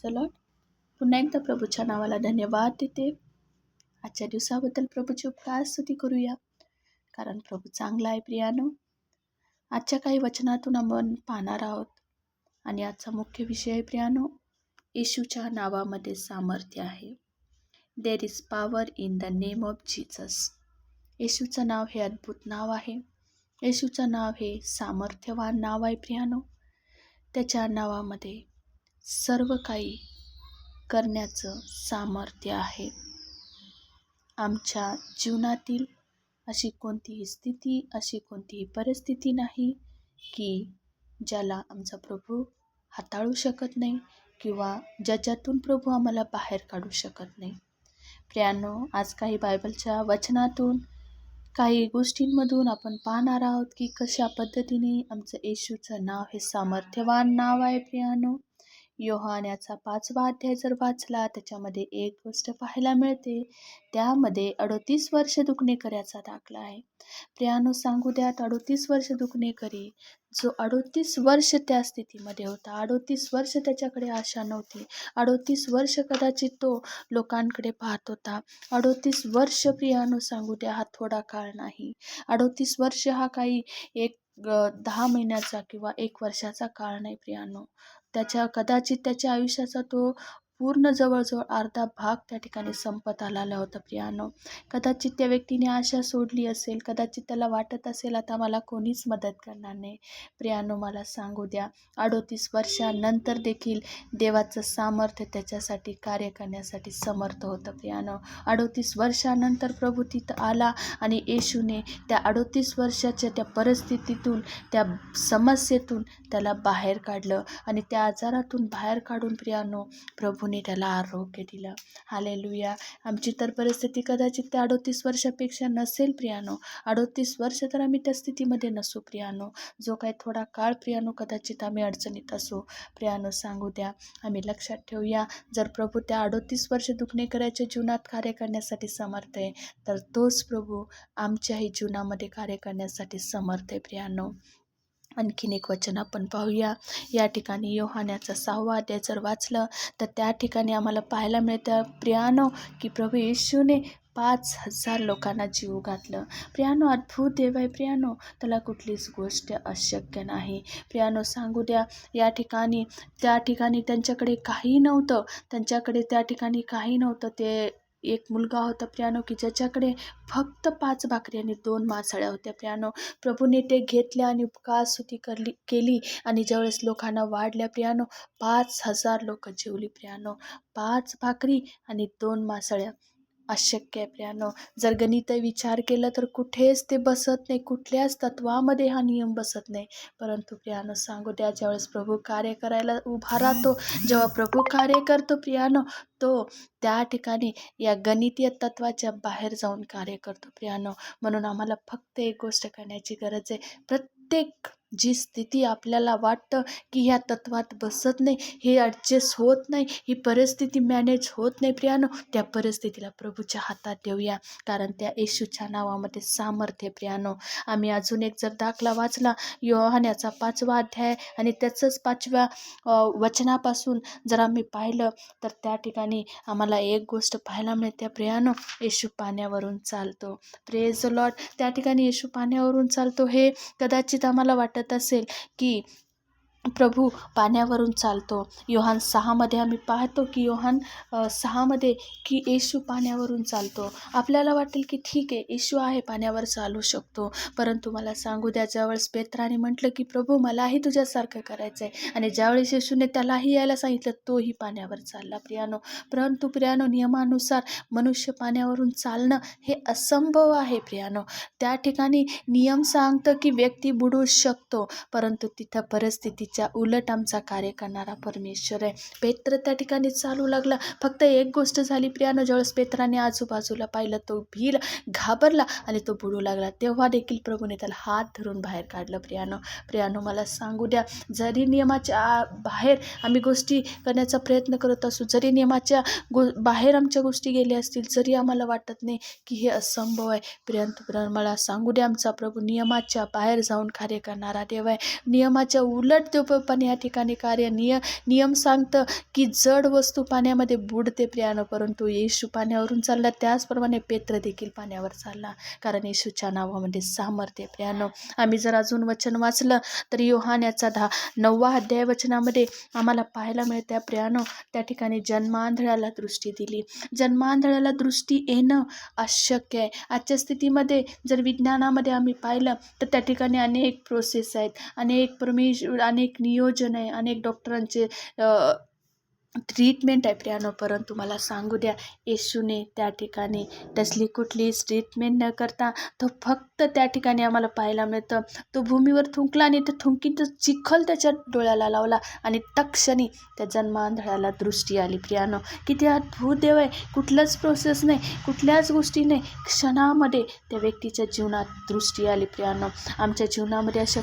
The Lord. पुन्हा एकदा प्रभूच्या नावाला धन्यवाद देते. आजच्या दिवसाबद्दल प्रभूची उपकार स्तुती करूया, कारण प्रभू चांगला आहे. प्रियानो, आजच्या काही वचनातून आपण पाहणार आहोत आणि आजचा मुख्य विषय आहे प्रियानो, येशूच्या नावामध्ये सामर्थ्य आहे. There is power in the name of Jesus. येशूचं नाव हे अद्भुत नाव आहे. येशूचं नाव हे सामर्थ्यवान नाव आहे. प्रियानो, त्याच्या नावामध्ये सर्व काही करण्याचं सामर्थ्य आहे. आमच्या जीवनातील अशी कोणतीही स्थिती, अशी कोणतीही परिस्थिती नाही की ज्याला आमचा प्रभू हाताळू शकत नाही किंवा ज्याच्यातून प्रभू आम्हाला बाहेर काढू शकत नाही. प्रियानो, आज काही बायबलच्या वचनातून, काही गोष्टींमधून आपण पाहणार आहोत की कशा पद्धतीने आमचं येशूचं नाव हे सामर्थ्यवान नाव आहे. प्रियानो, योहान याचा 5वा अध्याय जर वाचला, त्याच्यामध्ये एक गोष्ट पाहायला मिळते. त्यामध्ये 38 वर्ष दुखणेकऱ्याचा दाखला आहे. प्रियानो, सांगू द्यात, 38 वर्ष दुखणेकरी, जो 38 वर्ष त्या स्थितीमध्ये होता, 38 वर्ष त्याच्याकडे आशा नव्हती, 38 वर्ष कदाचित तो लोकांकडे पाहत होता. 38 वर्ष प्रियानो, सांगू द्या, हा थोडा काळ नाही. 38 वर्ष हा काही एक 10 महिन्याचा किंवा 1 वर्षाचा काळ नाही. प्रियानो, कदाचित त्याच्या आयुष्याचा तो पूर्ण जवळजवळ अर्धा भाग त्या ठिकाणी संपत आलेला होता. प्रियानो, कदाचित त्या व्यक्तीने आशा सोडली असेल, कदाचित त्याला वाटत असेल आता मला कोणीच मदत करणार नाही. प्रियानो, मला सांगू द्या, 38 वर्षानंतर देखील देवाचं सामर्थ्य त्याच्यासाठी कार्य करण्यासाठी समर्थ होतं. प्रियानो, 38 वर्षानंतर प्रभू तिथं आला आणि येशूने त्या 38 वर्षाच्या त्या परिस्थितीतून, त्या समस्येतून त्याला बाहेर काढलं आणि त्या आजारातून बाहेर काढून प्रियानो प्रभूने त्याला आरोग्य दिलं. हालेलुया. आमची तर परिस्थिती कदाचित त्या 38 वर्षापेक्षा नसेल. प्रियानो, 38 वर्ष तर आम्ही त्या स्थितीमध्ये नसू. प्रियानो, जो काही थोडा काळ प्रियानो कदाचित आम्ही अडचणीत असू. प्रियानो, सांगू द्या, आम्ही लक्षात ठेवूया, जर प्रभू त्या 38 वर्ष दुखणेकऱ्याच्या जीवनात कार्य करण्यासाठी समर्थ आहे, तर तोच प्रभू आमच्याही जीवनामध्ये कार्य करण्यासाठी समर्थ आहे. प्रियानो, आणखीन एक वचन आपण पाहूया. या ठिकाणी योहानाचा 6वा अध्याय जर वाचलं, तर त्या ठिकाणी आम्हाला पाहायला मिळतं प्रियानो की प्रभू येशूने 5,000 लोकांना जीव घातलं. प्रियानो, अद्भुत देव आहे. प्रियानो, त्याला कुठलीच गोष्ट अशक्य नाही. प्रियानो, सांगू द्या, त्या ठिकाणी त्यांच्याकडे काही नव्हतं. त्या ठिकाणी काही नव्हतं. ते एक मुलगा होता प्रियानो की ज्याच्याकडे फक्त 5 भाकरी आणि 2 मासळ्या होत्या. प्रियानो, प्रभूने ते घेतल्या आणि उपकार स्तुती केली आणि ज्यावेळेस लोकांना वाढल्या प्रियानो, 5,000 लोक जेवली. प्रियानो, 5 भाकरी आणि 2 मासळ्या अशक्य आहे. प्रियानो, जर गणित विचार केला तर कुठेच ते बसत नाही, कुठल्याच तत्वामध्ये हा नियम बसत नाही. परंतु प्रियानो, सांगू द्या, ज्यावेळेस प्रभू कार्य करायला उभा राहतो, जेव्हा प्रभू कार्य करतो प्रियानो, तो त्या ठिकाणी या गणितीय तत्वाच्या बाहेर जाऊन कार्य करतो. प्रियानो, म्हणून आम्हाला फक्त एक गोष्ट करण्याची गरज आहे. प्रत्येक जी स्थिती आपल्याला वाटतं की ह्या तत्वात बसत नाही, हे ॲडजस्ट होत नाही, ही परिस्थिती मॅनेज होत नाही, प्रियानो, त्या परिस्थितीला प्रभूच्या हातात देऊया, कारण त्या येशूच्या नावामध्ये सामर्थ्य. प्रियानो, आम्ही अजून एक जर दाखला वाचला, योहानाचा 5वा अध्याय आणि त्याचंच 5व्या वचनापासून जर आम्ही पाहिलं, तर त्या ठिकाणी आम्हाला एक गोष्ट पाहायला मिळते. प्रियानो, येशू पाण्यावरून चालतो. Praise the Lord. त्या ठिकाणी येशू पाण्यावरून चालतो. हे कदाचित आम्हाला वाटत असेल की प्रभू पाण्यावरून चालतो. योहान 6मध्ये आम्ही पाहतो की योहान 6मध्ये की येशू पाण्यावरून चालतो. आपल्याला वाटेल की ठीक आहे, येशू आहे, पाण्यावर चालू शकतो. परंतु मला सांगू द्या, ज्यावेळेस पेत्राने म्हटलं की प्रभू मलाही तुझ्यासारखं करायचं आहे, आणि ज्यावेळेस येशूने त्यालाही यायला सांगितलं, तोही पाण्यावर चालला. परंतु प्रियानो, नियमानुसार मनुष्य पाण्यावरून चालणं हे असंभव आहे. प्रियानो, त्या ठिकाणी नियम सांगतं की व्यक्ती बुडू शकतो, परंतु तिथं परिस्थितीच्या उलट आमचा कार्य करणारा परमेश्वर आहे. पेत्र त्या ठिकाणी चालू लागला. फक्त एक गोष्ट झाली प्रियानो, ज्यावेळेस पेत्राने आजूबाजूला पाहिलं, तो घाबरला आणि तो बुडू लागला. तेव्हा देखील प्रभूने त्याला हात धरून बाहेर काढलं. प्रियानो, मला सांगू द्या, जरी नियमाच्या बाहेर आम्ही गोष्टी करण्याचा प्रयत्न करत असू, जरी नियमाच्या बाहेर आमच्या गोष्टी गेल्या असतील, जरी आम्हाला वाटत नाही की हे असंभव आहे, परंतु मला सांगू द्या, आमचा प्रभू नियमाच्या बाहेर जाऊन कार्य करणारा देव आहे. नियमाच्या उलट तो पण या ठिकाणी नियम सांगतं की जड वस्तू पाण्यामध्ये बुडते प्रियानो, परंतु येशू पाण्यावरून चालला, त्याचप्रमाणे पेत्र देखील पाण्यावर चालला, कारण येशूच्या नावामध्ये सामर्थ्य प्रियानो. आम्ही जर अजून वचन वाचलं तर योहानाचा 9 अध्याय वचनामध्ये आम्हाला पाहायला मिळते प्रियानो, त्या ठिकाणी जन्मांधळ्याला दृष्टी दिली. जन्मांधळ्याला दृष्टी येणं अशक्य आहे. आजच्या स्थितीमध्ये जर विज्ञानामध्ये आम्ही पाहिलं तर त्या ठिकाणी अनेक प्रोसेस आहेत, अनेक नियोजन आहे, अनेक डॉक्टरांचे ट्रीटमेंट आहे प्रियानो, परंतु मला सांगू द्या, येशूने त्या ठिकाणी तसली कुठली ट्रीटमेंट न करता तो फक्त त्या ठिकाणी आम्हाला पाहायला मिळतं, तो भूमीवर थुंकला आणि त्या थुंकीचं चिखल त्याच्या डोळ्याला लावला आणि तक्षणी त्या जन्मांधळ्याला दृष्टी आली प्रियानो. किती अद्भुत देव आहे. कुठलंच प्रोसेस नाही, कुठल्याच गोष्टी नाही, क्षणामध्ये त्या व्यक्तीच्या जीवनात दृष्टी आली प्रियानो. आमच्या जीवनामध्ये अशा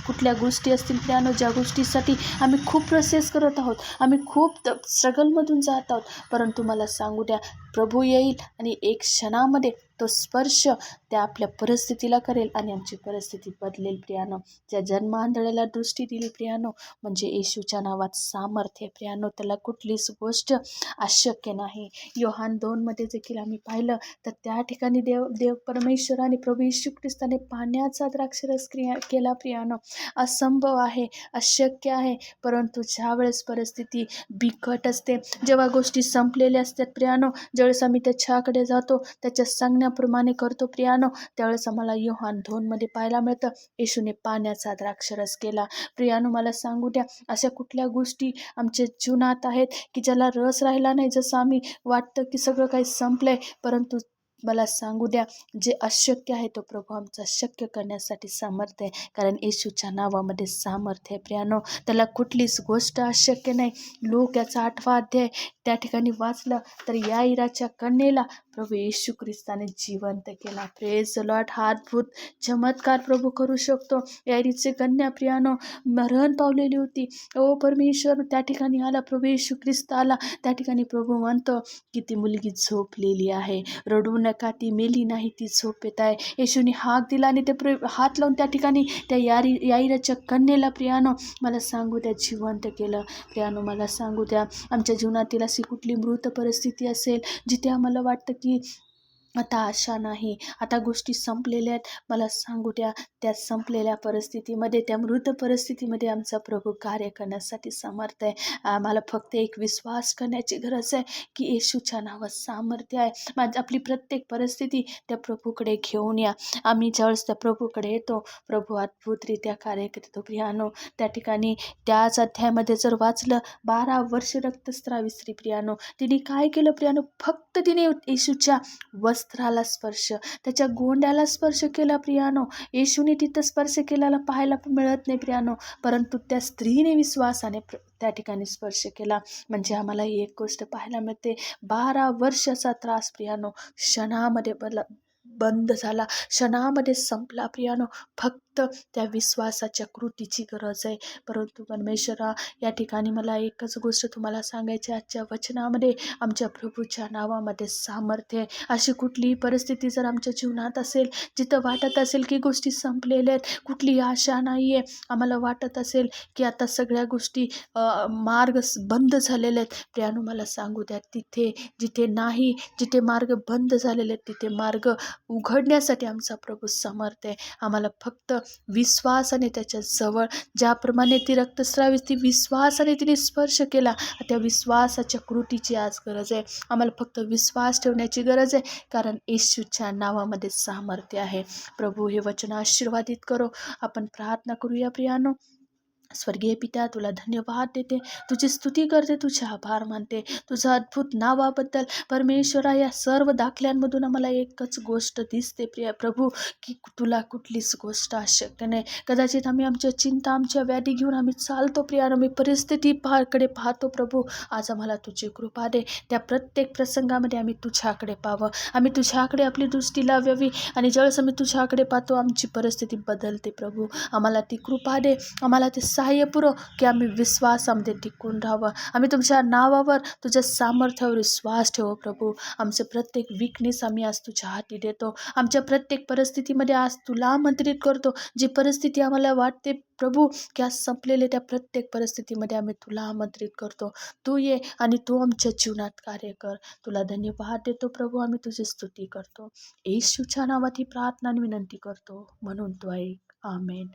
कुठल्या गोष्टी असतील प्रियानो, ज्या गोष्टीसाठी आम्ही खूप प्रोसेस करत आहोत, आम्ही खूप स्ट्रगलमधून जात आहोत, परंतु मला सांगू द्या, प्रभू येईल आणि एक क्षणामध्ये तो स्पर्श त्या आपल्या परिस्थितीला करेल आणि आमची परिस्थिती बदलेल प्रियानो. ज्या जन्मांधळ्याला दृष्टी दिली प्रियानो, म्हणजे येशूच्या नावात सामर्थ्य प्रियानो, त्याला कुठलीच गोष्ट अशक्य नाही. योहान 2 देखील आम्ही पाहिलं तर त्या ठिकाणी देव परमेश्वर आणि प्रभू येशू ख्रिस्ताने पाण्याचा द्राक्षरस केला प्रियानो. असंभव आहे, अशक्य आहे, परंतु ज्यावेळेस परिस्थिती बिकट असते, जेव्हा गोष्टी संपलेल्या असतात प्रियानो, ज्यावेळेस आम्ही त्याच्याकडे जातो, त्याच्या सांगण्याप्रमाणे करतो प्रियानो, त्यावेळेस आम्हाला योहान 2 पाहायला मिळतं येशूने पाण्याचा द्राक्षरस केला प्रियानो. मला सांगू द्या, अशा कुठल्या गोष्टी आमच्या जीवनात आहेत की ज्याला रस राहिला नाही, जसं आम्ही वाटतं की सगळं काही संपलंय, परंतु मला सांगू द्या, जे अशक्य आहे तो प्रभू आमचा शक्य करण्यासाठी सामर्थ्य आहे, कारण येशूच्या नावामध्ये सामर्थ्य आहे प्रियानो. त्याला कुठलीच गोष्ट अशक्य नाही. याचा 8 अध्याय त्या ठिकाणी वाचलं तर याईराच्या कन्येला प्रभू येशू ख्रिस्ताने जिवंत केला. Praise the Lord. हा अद्भुत चमत्कार प्रभू करू शकतो. याईरीची कन्या प्रियानो मरण पावलेली होती. ओ परमेश्वर त्या ठिकाणी आला, प्रभू येशू ख्रिस्त आला. त्या ठिकाणी प्रभू म्हणतो की ती मुलगी झोपलेली आहे, रडू नका, ती मेली नाही, ती झोपेत आहे. येशूने हाक दिला आणि ते हात लावून त्या ठिकाणी त्या याईराच्या कन्येला प्रियानो मला सांगू द्या जिवंत केलं प्रियानो. मला सांगू द्या, आमच्या जीवनातील अशी कुठली मृत परिस्थिती असेल जिथे आम्हाला वाटतं की आता आशा नाही, आता गोष्टी संपलेल्या आहेत, मला सांगू द्या, त्या संपलेल्या परिस्थितीमध्ये, त्या मृत परिस्थितीमध्ये आमचा प्रभू कार्य करण्यासाठी समर्थ आहे. आम्हाला फक्त एक विश्वास करण्याची गरज आहे की येशूच्या नावात सामर्थ्य आहे. आपली प्रत्येक परिस्थिती त्या प्रभूकडे घेऊन या. आम्ही ज्यावेळेस त्या प्रभूकडे येतो, प्रभू अद्भुतरित्या कार्य करतो प्रियानो. त्या ठिकाणी त्याच अध्यायामध्ये जर वाचलं, 12 वर्ष रक्तस्रावी स्त्री प्रियानो, तिने काय केलं प्रियानो, फक्त तिने येशूच्या वस्त्राला स्पर्श, त्याच्या गोंड्याला स्पर्श केला प्रियानो. येशूने तिथं स्पर्श केल्याला पाहायला मिळत नाही प्रियानो, परंतु त्या स्त्रीने विश्वासाने त्या ठिकाणी स्पर्श केला. म्हणजे आम्हाला एक गोष्ट पाहायला मिळते, 12 वर्षाचा त्रास प्रियानो क्षणामध्ये बंद झाला, क्षणामध्ये संपला प्रियानो. फक्त त्या विश्वासाच्या कृतीची गरज आहे. परंतु परमेश्वरा, या ठिकाणी मला एकच गोष्ट तुम्हाला सांगायची, आजच्या वचनामध्ये आमच्या प्रभूच्या नावामध्ये सामर्थ्य आहे. अशी कुठलीही परिस्थिती जर आमच्या जीवनात असेल, जिथं वाटत असेल की गोष्टी संपलेल्या आहेत, कुठली आशा नाही आहे, आम्हाला वाटत असेल की आता सगळ्या गोष्टी मार्ग बंद झालेले आहेत प्रियानो, मला सांगू द्या, जिथे मार्ग बंद झालेले आहेत तिथे मार्ग उघडण्यासाठी आमचा प्रभू समर्थ आहे. आम्हाला फक्त विश्वासाने त्याच्या जवळ, ज्याप्रमाणे ती रक्तस्रावी ती विश्वासाने तिने स्पर्श केला, त्या विश्वासाच्या कृतीची आज गरज आहे. आम्हाला फक्त विश्वास ठेवण्याची गरज आहे, कारण येशूच्या नावामध्ये सामर्थ्य आहे. प्रभू हे वचन आशीर्वादित करो. आपण प्रार्थना करूया प्रियानो. स्वर्गीय पित्या, तुला धन्यवाद देते, तुझी स्तुती करते, तुझे आभार मानते तुझं अद्भुत नावाबद्दल. परमेश्वरा, या सर्व दाखल्यांमधून आम्हाला एकच गोष्ट दिसते प्रभू, की तुला कुठलीच गोष्ट अशक्य नाही. कदाचित आम्ही आमच्या चिंता, आमच्या व्याधी घेऊन आम्ही चालतो प्रियानो, मी परिस्थितीकडे पाहतो प्रभू. आज आम्हाला तुझी कृपा दे, त्या प्रत्येक प्रसंगामध्ये आम्ही तुझ्याकडे पाहावं, आम्ही तुझ्याकडे आपली दृष्टी लावावी, आणि ज्यावेळेस आम्ही तुझ्याकडे पाहतो आमची परिस्थिती बदलते प्रभू. आम्हाला ती कृपा दे, आम्हाला ते सहाय्य पुरव की आम्ही विश्वासामध्ये टिकून राहावं. आम्ही तुमच्या नावावर, तुझ्या सामर्थ्यावर विश्वास ठेवू प्रभू. आमचं प्रत्येक विकनेस आम्ही आज तुझ्या हाती देतो. आमच्या प्रत्येक परिस्थितीमध्ये आज तुला आमंत्रित करतो. जी परिस्थिती आम्हाला वाटते प्रभू की आज संपलेले, त्या प्रत्येक परिस्थितीमध्ये आम्ही तुला आमंत्रित करतो. तू ये आणि तू आमच्या जीवनात कार्य कर. तुला धन्यवाद देतो प्रभू. आम्ही तुझी स्तुती करतो. येशूच्या नावात ही प्रार्थना आणि विनंती करतो, म्हणून तू ऐक. आमेन.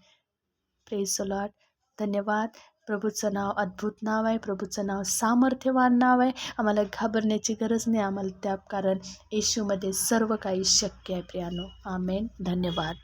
Praise the lord. धन्यवाद. प्रभूचं नाव अद्भुत नाव आहे. प्रभूचं नाव सामर्थ्यवान नाव आहे. आम्हाला घाबरण्याची गरज नाही. आम्हाला कारण येशूमध्ये सर्व काही शक्य आहे प्रियानो. आमेन. धन्यवाद.